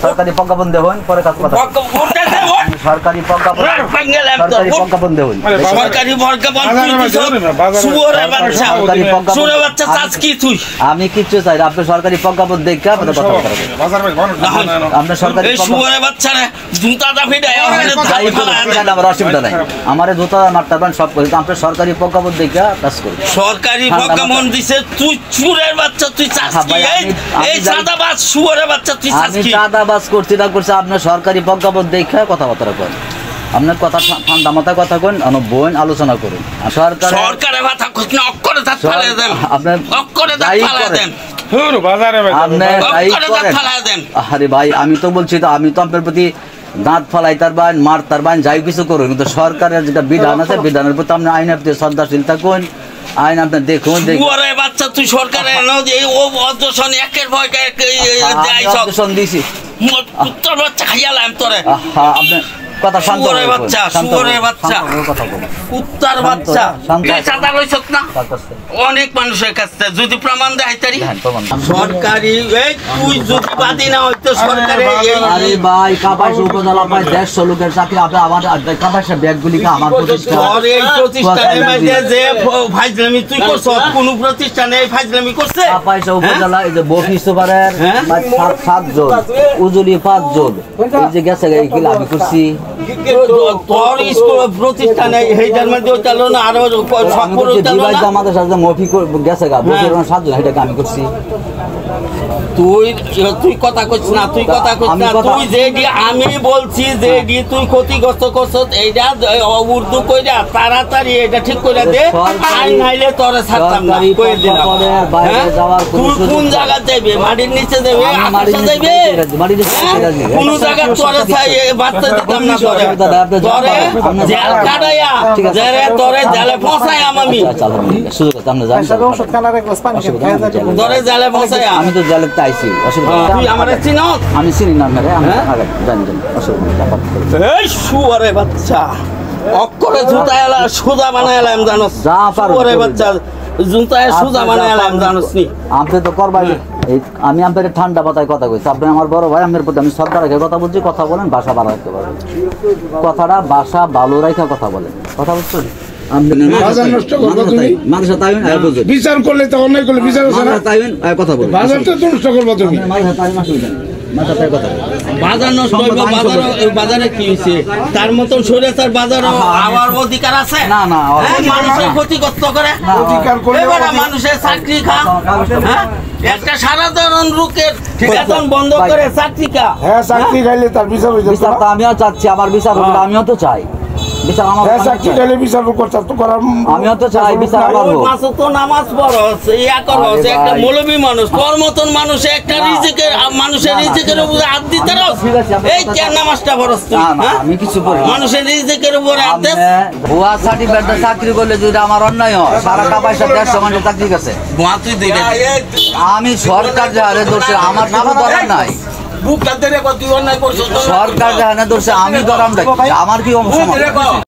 সরকারি প্রজ্ঞাপন দেন পরে কাজ কথা সরকারি প্রজ্ঞাপন দেন আমি কিচ্ছু চাই আপনি সরকারি প্রজ্ঞাপন দেখে আপনার কথা আপনার সরকারি আমার অসুবিধা নাই আমার জুতা মারতে পারেন সব করে আপনার সরকারি প্রজ্ঞাপন দেখে কাজ করুন সরকারি প্রজ্ঞাপন দিছে তুই চুরের বাচ্চা তুই আপনার সরকারি প্রজ্ঞাপন দেখে কথাবার্তা করেন আপনার কথা ঠান্ডা মাথায় কথা কন বোন আলোচনা করুন আরে ভাই আমি তো বলছি তো আমি তো আপনার প্রতি দাঁত ফালাইতার বাইন মারতার বাইন যাই কিছু করুন কিন্তু সরকারের যেটা বিধান আছে বিধানের প্রতি আপনি আইনের প্রতি শ্রদ্ধাশীল থাকুন আইন আপনি দেখুন বাচ্চা তুই সরকারের দিছি বাচ্চা খাইয়ালাম তোরে আপনি কথা শান্ত বাচ্চা শুয়োরের বাচ্চা কুত্তার বাচ্চা সাদা লইছত না অনেক মানুষের কাছে যদি প্রমাণ দেয় তারি সরকারি এই তুই যদি বাদি না হইতো সরকারে আরে ভাই কাপাস উপজেলা প্রায় 150 লোকের চাকরি আপনি আমাদের কাপাসের ব্যাগগুলিকে আমার প্রতিষ্ঠান এই প্রতিষ্ঠানের মধ্যে যে ফাইজলামি তুই করছ কোন প্রতিষ্ঠানে এই ফাইজলামি করছে কাপাস উপজেলা এই যে বফি সুপারের 7 জন উজুলি 5 জন এই যে গেছে এই কি আমি করছি তোর স্কুল প্রতিষ্ঠানে এইটার মধ্যে চলো না আরো আমাদের সাথে মফি গেছে গা বফির 7 জন এটা আমি করছি তুই কথা কইছিস না তুই কথা কইছিস না তুই যেডি আমি বলছি যেডি তুই ক্ষতিগ্রস্ত করছস এইটা উর্দু কইরা তাড়াতাড়ি এটা ঠিক কইরা দে আইন নাইলে তোরে ছাড়তাম না কই দিলাম বাইরে যাওয়ার কোন জায়গা যাইবে মাটির নিচে যাবে আকাশে যাইবে মাটির নিচে কোন জায়গা তোরে চাই বাচ্চা দিতাম না তোরে তোরে জেল কাটায়া জেরে তোরে জেলে ফসাই আমি সুযোগ আছে আপনি জানেন ওষুধ খানা রে গ্লাস পানি খেয়ে তোরে জেলে ফসাই আমি তো জেলে আইছি অসুবিধা তুই আমারে চিনস আমি চিনি না রে আমি আগে জানি অসুবিধা এই শুয়োরের বাচ্চা অক্ষরে জুতায়লা সুদা বানাইলাম জানোস যা পারো শুয়োরের বাচ্চা জুতায় সুদা বানাইলাম জানোস নি আপনি তো করবাই আমি আপনাদের ঠান্ডা পাতায় কথা কইছি আপনি আমার বড় ভাই আমার প্রতি আমি শ্রদ্ধা রেখে কথা বলছি কথা বলেন ভাষা ভালো রাখতে পারবেন কথাটা ভাষা ভালো রাখা কথা বলেন কথা বুঝছেন বিচার করলে তো অন্যায় করলে বিচার কথা বলবেন বাজারটা তো নষ্ট করবো তুমি বাজারে কি হয়েছে তার মতন সরে তার বাজার আমার অধিকার আছে না না মানুষের ক্ষতিগ্রস্ত করে মানুষের চাকরি খা একটা সাধারণ লোকের বেতন বন্ধ করে চাকরি খা হ্যাঁ চাকরি খাইলে তার বিচার হয়ে বিচার তো আমিও চাচ্ছি আমার বিচার হলে আমিও তো চাই আমিও তো চাই বিচার নামাজ পড়ো একটা মৌলবী মানুষ তোর মতন মানুষ একটা মানুষের রিজিকের উপরে হাত দিতে এই নামাজটা পড়স আমি কিছু বলি মানুষের রিজিকের উপরে হাত দেন ভুয়া সার্টিফিকেট চাকরি করলে যদি আমার অন্যায় হয় সারা পয়সা 150 মাসে চাকরি গেছে আমি সরকার যাহারে দোষে আমার কোনো দরকার নাই বুক কাঁদতে রে কত অন্যায় করছ সরকার যাহারে দোষে আমি দরাম রাখি আমার কি